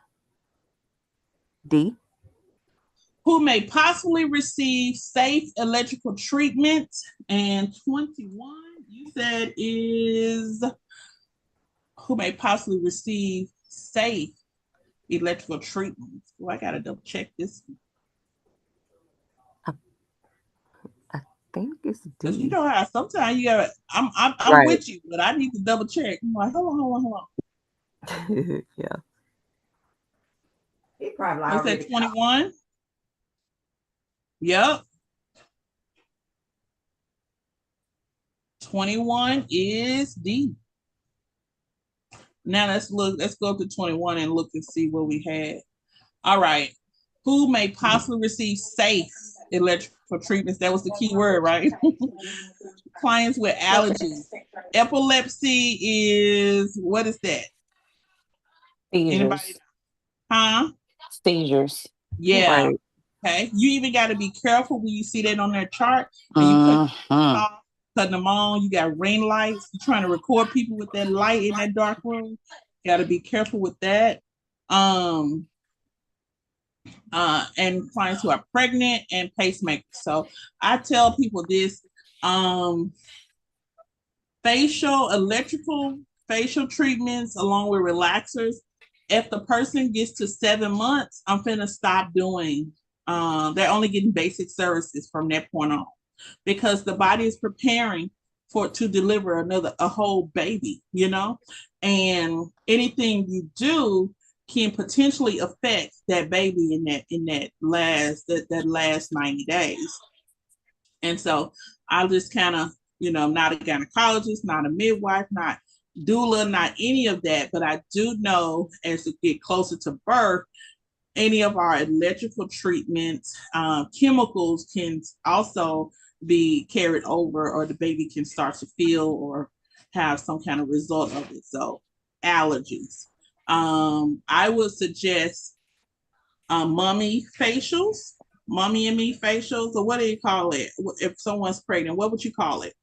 D. Who may possibly receive safe electrical treatment. And 21, you said is who may possibly receive safe electrical treatments. Oh, I gotta double check this I think it's because you D. know how sometimes you gotta. I'm Right. with you, but I need to double check. I'm like, hold on. Yeah. He probably What's that? already 21. Yep. 21 is D. Now let's look. Let's go to 21 and look and see what we had. All right. Who may possibly receive safe electrical treatments? That was the key word, right? Clients with allergies. Epilepsy is what is that? Anybody? Seizures. Huh? Seizures. Yeah. Right. Okay. You even got to be careful when you see that on their chart and you cut Mhm. off, cutting them on. You got ring lights. You're trying to record people with that light in that dark room. Got to be careful with that. Um, and clients who are pregnant and pacemakers. So I tell people this: electrical facial treatments along with relaxers. If the person gets to 7 months, I'm finna stop doing. They're only getting basic services from that point on because the body is preparing for to deliver a whole baby, and anything you do can potentially affect that baby in that last 90 days. And so I just kind of, not a gynecologist, not a midwife, not doula, not any of that, but I do know as we get closer to birth, any of our electrical treatments, chemicals can also be carried over, or the baby can start to feel or have some kind of result of it. So, allergies. I would suggest mommy facials, mommy and me facials, or what do you call it? If someone's pregnant, what would you call it?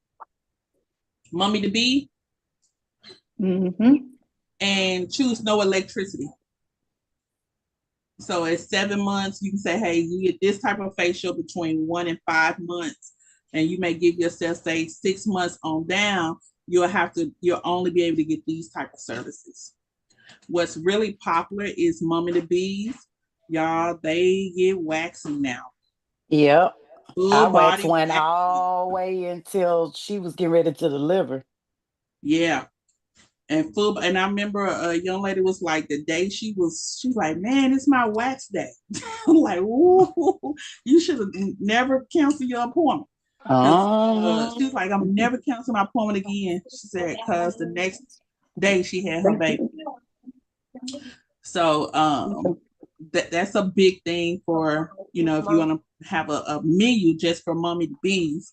Mommy to be, Mm-hmm. and choose no electricity. So at 7 months, you can say, hey, you get this type of facial between 1 and 5 months, and you may give yourself, say, 6 months on down, you'll only be able to get these type of services. What's really popular is mommy to bees. Y'all, they get waxing now. Yep. I Full waxed body one waxing. all the way until she was getting ready to deliver. Yeah. And I remember a young lady was like, the day she's like, man, it's my wax day. I'm like, ooh, you should have never canceled your appointment. Because she was like, I'm never canceling my appointment again. She said, because the next day she had her baby. So that's a big thing for, if you want to have a menu just for mommy to bees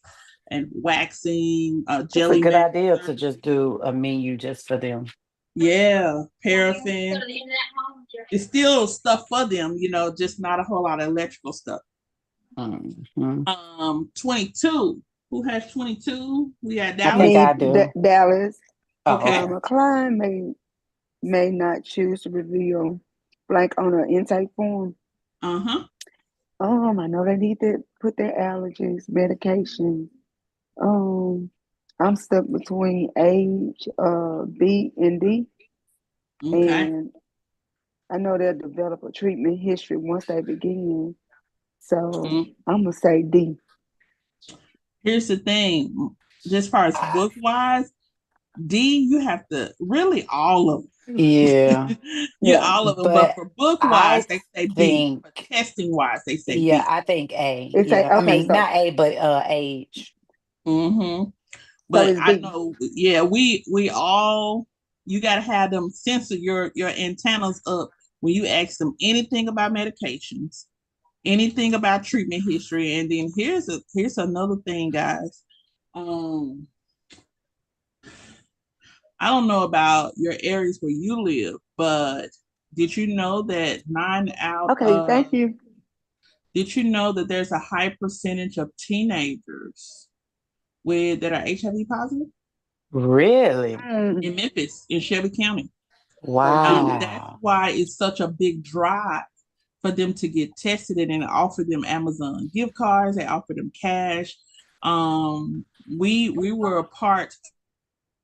and waxing, It's a jelly good idea master. to just do a menu just for them. Yeah, paraffin. It's still stuff for them, just not a whole lot of electrical stuff. Mhm. 22. Who has 22? We had I Dallas. think Me, I do. Dallas. Okay. Okay. A client may not choose to reveal blank on an intake form. Uh-huh. I know they need to put their allergies, medication. I'm stuck between age, B and D, Okay. and I know they'll develop a treatment history once they begin. So Mhm. I'm gonna say D. Here's the thing. Just far as book wise, D, you have to really all of Yeah. them. You Yeah, all of them. But But for book wise, I they say B. For think, testing wise, they say yeah, B. I think A. it's Yeah. a I okay. mean, So not A, but age. Mm-hmm. so But it's I B. know, yeah, we all, you gotta have them censor your antennas up when you ask them anything about medications, anything about treatment history. And then here's another thing, guys. Um, I don't know about your areas where you live, but did you know that nine out Okay, thank of you. did you know that there's a high percentage of teenagers with that are HIV positive Really? Mm, in Memphis, in Shelby County? so D. That's Wow. why it's such a big drive for them to get tested, and offer them Amazon gift cards. They offer them cash. We were a part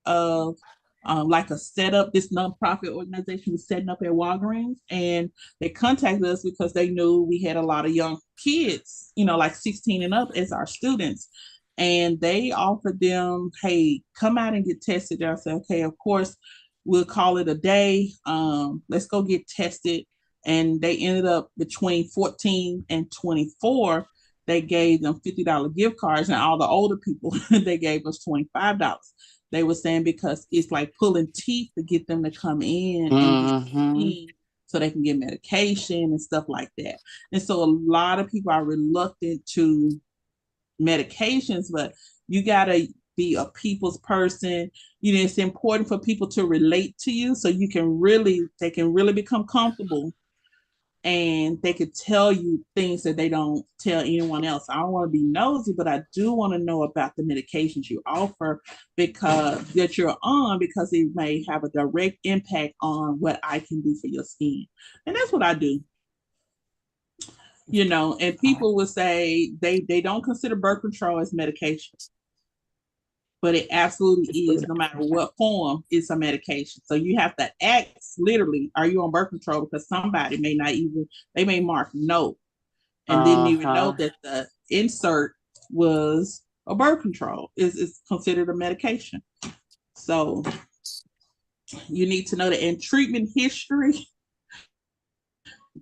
of like a setup. This nonprofit organization was setting up at Walgreens, and they contacted us because they knew we had a lot of young kids, like 16 and up as our students. And they offered them, hey, come out and get tested. I said, okay, of course, we'll call it a day. Let's go get tested. And they ended up between 14 and 24. They gave them $50 gift cards, and all the older people, they gave us $25. They were saying because it's like pulling teeth to get them to come in and get seen so they can get medication and stuff like that. And so a lot of people are reluctant to medications, but you gotta be a people's person. It's important for people to relate to you so they can really become comfortable, and they could tell you things that they don't tell anyone else. I don't want to be nosy, but I do want to know about the medications you offer because that you're on, because it may have a direct impact on what I can do for your skin. And that's what I do. And people will say they don't consider birth control as medication, but it absolutely is. No matter what form, it's a medication. So you have to ask, literally, are you on birth control? Because somebody they may mark no and didn't even know that the insert was a birth control. It's considered a medication. So you need to know that. In treatment history,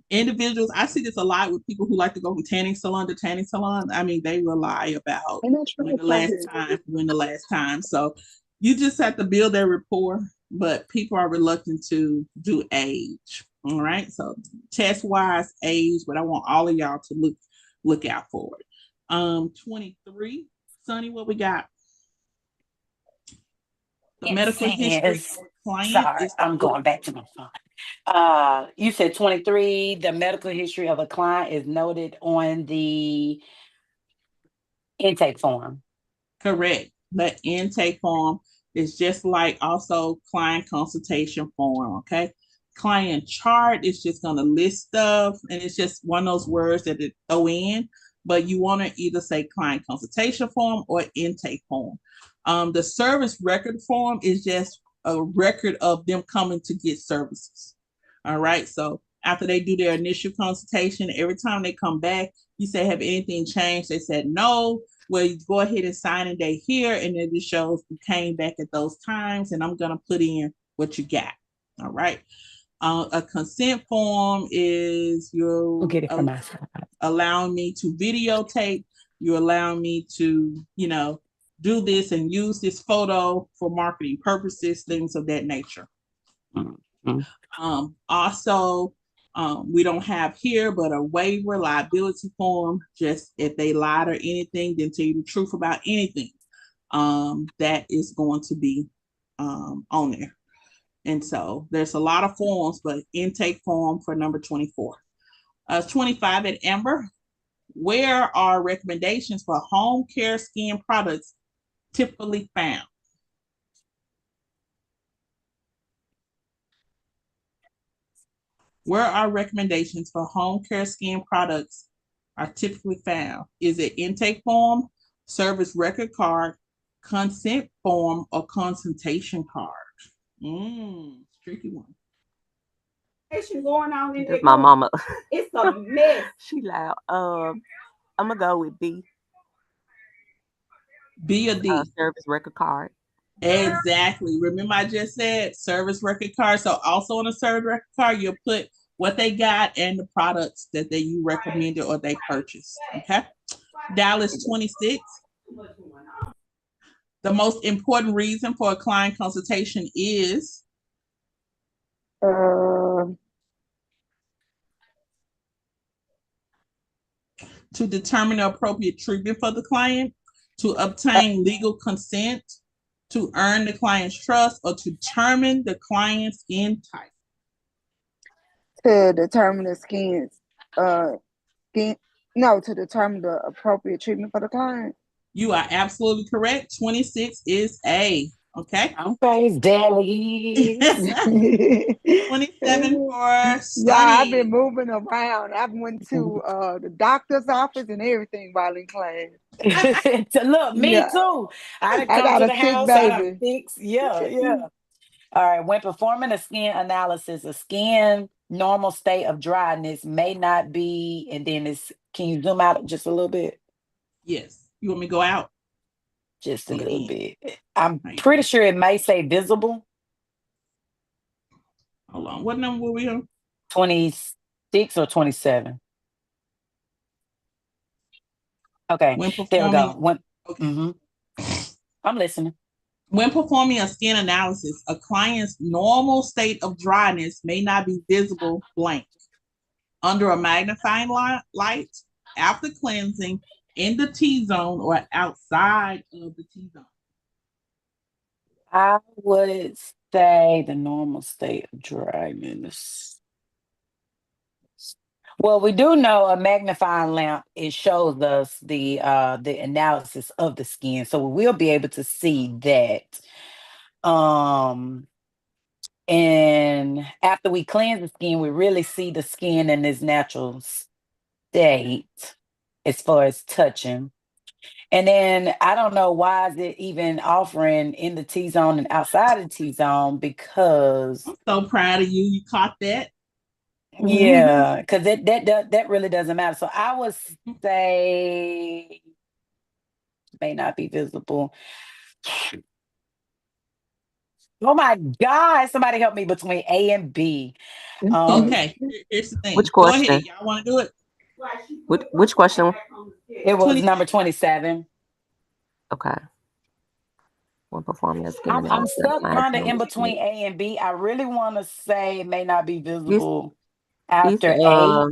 individuals, I see this a lot with people who like to go from tanning salon to tanning salon. I mean, they will lie about when the last time. So you just have to build that rapport, but people are reluctant to do age. All right. So test wise, age, but I want all of y'all to look out for it. 23, Sonny, what we got? The medical history client. Sorry, I'm going back to my phone. You said 23, the medical history of a client is noted on the intake form. Correct. The intake form is just like also client consultation form, okay? Client chart is just going to list stuff, and it's just one of those words that it throw in, but you want to either say client consultation form or intake form. The service record form is just a record of them coming to get services. All right. So after they do their initial consultation, every time they come back, you say, have anything changed? They said no. Well, you go ahead and sign a day here, and then it shows you came back at those times, and I'm going to put in what you got. All right. A consent form is you're allowing me to videotape. You're allowing me to, do this and use this photo for marketing purposes, things of that nature. Also, we don't have here, but a waiver liability form, just if they lied or anything, then tell you the truth about anything, that is going to be on there. And so there's a lot of forms, but intake form for number 24. 25 at Amber, where are recommendations for home care skin products typically found? Where are recommendations for home care skin products are typically found? Is it intake form, service record card, consent form, or consultation card? Tricky one. Going on in there. My mama. It's a mess. She loud. I'm gonna go with B. B or D? Service record card. Exactly. Remember, I just said service record card. So also on a service record card, you'll put what they got and the products that you recommended or they purchased. Okay. Dallas 26. The most important reason for a client consultation is to determine the appropriate treatment for the client, to obtain legal consent, to earn the client's trust, or to determine the client's skin type. To determine the to determine the appropriate treatment for the client. You are absolutely correct. 26 is A. Okay. Okay, Daddy. 27 for Sunny. Yeah, I've been moving around. I went to the doctor's office and everything while in class. Look, me too. I got a sick baby. Yeah. All right. When performing a skin analysis, a skin normal state of dryness may not be, and then can you zoom out just a little bit? Yes. You want me to go out? Just a Go little ahead. bit. I'm Right. pretty sure it may say visible. Hold on. What number were we on? 26 or 27. Okay, When there we go. performing. Okay. I'm listening. When performing a skin analysis, a client's normal state of dryness may not be visible blank under a magnifying light, after cleansing, in the T-zone, or outside of the T-zone. I would say the normal state of dryness. Well, we do know a magnifying lamp, it shows us the analysis of the skin. So we will be able to see that. And after we cleanse the skin, we really see the skin in its natural state as far as touching. And then I don't know why is it even offering in the T-zone and outside of the T-zone, because I'm so proud of you. You caught that. yeah, because that really doesn't matter. So I would say may not be visible. Oh my God, somebody help me between A and B. Okay, here's the thing. Which Go ahead. question? Y'all want to do it? Which question? It was 27. number 27. Okay. When performing a skin I'm analysis, stuck client kind of in knows between A and B. I really want to say may not be it's visible it's after A.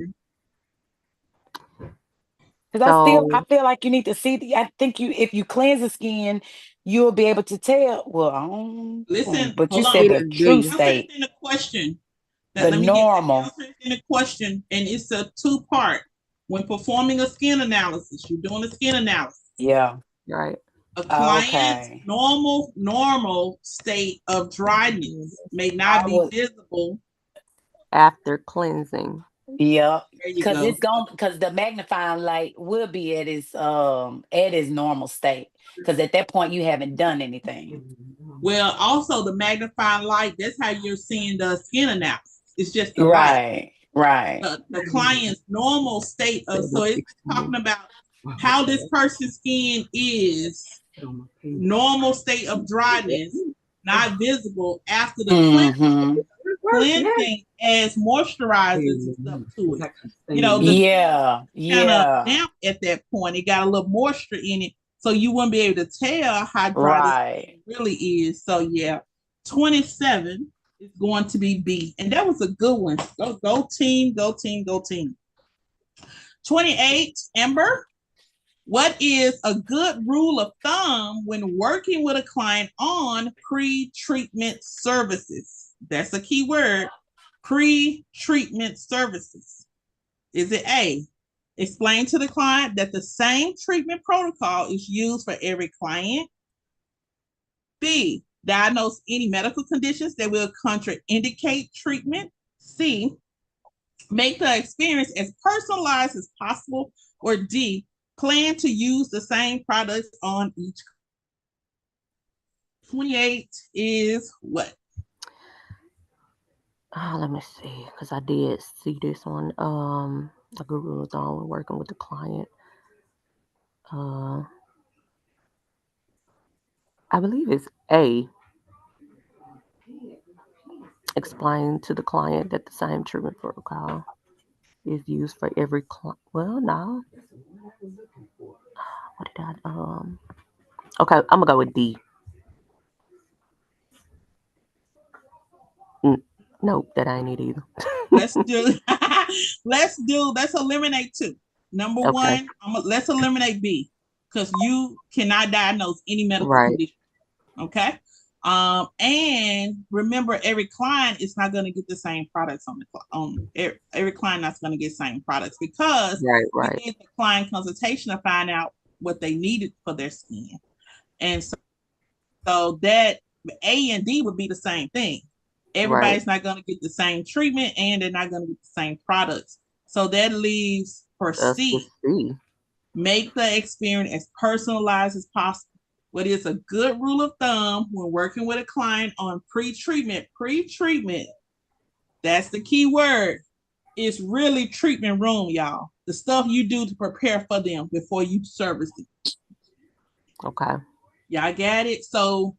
Because I so feel like you need to see I think if you cleanse the skin, you'll be able to tell. Well, I don't know, Listen, but you hold said on. it the is true B. The answer is state, in the question. the Let me get the normal. answer in the question, and it's a two-part. When performing a skin analysis, you're doing a skin analysis. Yeah. Right. A client's Okay. normal state of dryness may not be visible. After cleansing. Yeah. There you Because go. because the magnifying light will be at its normal state. Because at that point you haven't done anything. Well, also the magnifying light, that's how you're seeing the skin analysis. It's just the light. Right. The client's normal state of, so it's talking about how this person's skin is, normal state of dryness, not visible after the Mm-hmm. cleansing adds moisturizers and stuff to it. You know, the Yeah. kind of Yeah. damp at that point. It got a little moisture in it, so you wouldn't be able to tell how dry the skin Right. really is. So yeah, 27 is going to be B, and that was a good one. Go team, go team, go team. 28, Amber. What is a good rule of thumb when working with a client on pre-treatment services? That's a key word. Pre-treatment services. Is it A, explain to the client that the same treatment protocol is used for every client? B, diagnose any medical conditions that will contraindicate treatment? C, make the experience as personalized as possible? Or D, plan to use the same products on each. 28 is what? Let me see, because I did see this one. A good rule of thumb when working with the client. I believe it's A. Explain to the client that the same treatment protocol is used for every client. Well, no. What did I? Okay, I'm gonna go with D. Nope, that ain't it either. Let's do let's eliminate two. Number Okay, one, let's eliminate B, because you cannot diagnose any medical right, condition. Okay. And remember, every client is not going to get the same products every client not going to get the same products, because we right. did the client consultation to find out what they needed for their skin. And so that A and D would be the same thing. Right. Everybody's not going to get the same treatment, and they're not going to get the same products. So that leaves for Us to C, see. make the experience as personalized as possible. What is a good rule of thumb when working with a client on pre-treatment? Pre-treatment, that's the key word. It's really treatment room, y'all. The stuff you do to prepare for them before you service them. Okay. Y'all got it? So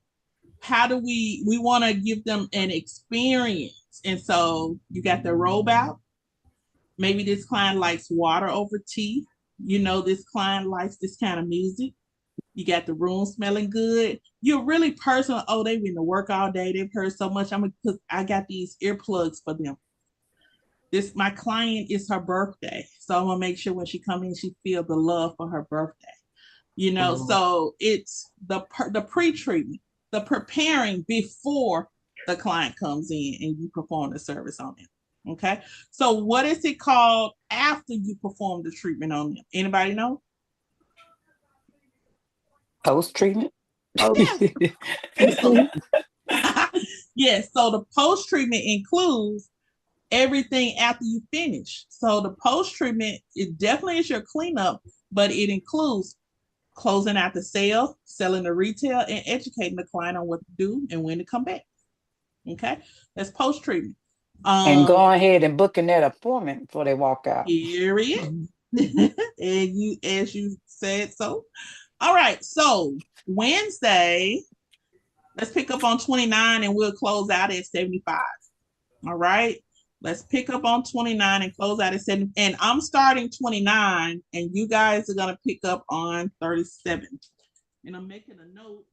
how do we want to give them an experience? And so you got the robot. Maybe this client likes water over tea. This client likes this kind of music. You got the room smelling good. You're really personal. Oh, they've been to work all day. They've heard so much. I got these earplugs for them. My client is her birthday. So I'm gonna make sure when she comes in, she feel the love for her birthday. So it's the pre-treatment, the preparing before the client comes in and you perform the service on them. Okay. So what is it called after you perform the treatment on them? Anybody know? Post-treatment? Yes. Yes. So the post-treatment includes everything after you finish. So the post-treatment, it definitely is your cleanup, but it includes closing out the sale, selling the retail, and educating the client on what to do and when to come back. Okay, that's post-treatment. And go ahead and booking that appointment before they walk out. Period. And as you said so. All right, so Wednesday, let's pick up on 29 and we'll close out at 75. All right. Let's pick up on 29 and close out at 7. And I'm starting 29, and you guys are going to pick up on 37. And I'm making a note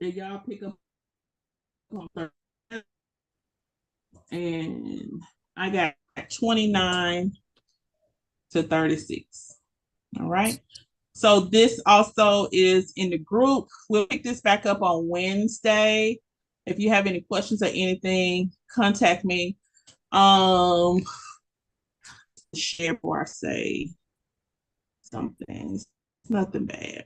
that y'all pick up on 37. And I got 29 to 36. All right. So this also is in the group. We'll pick this back up on Wednesday. If you have any questions or anything, contact me. Share before I say something. It's nothing bad.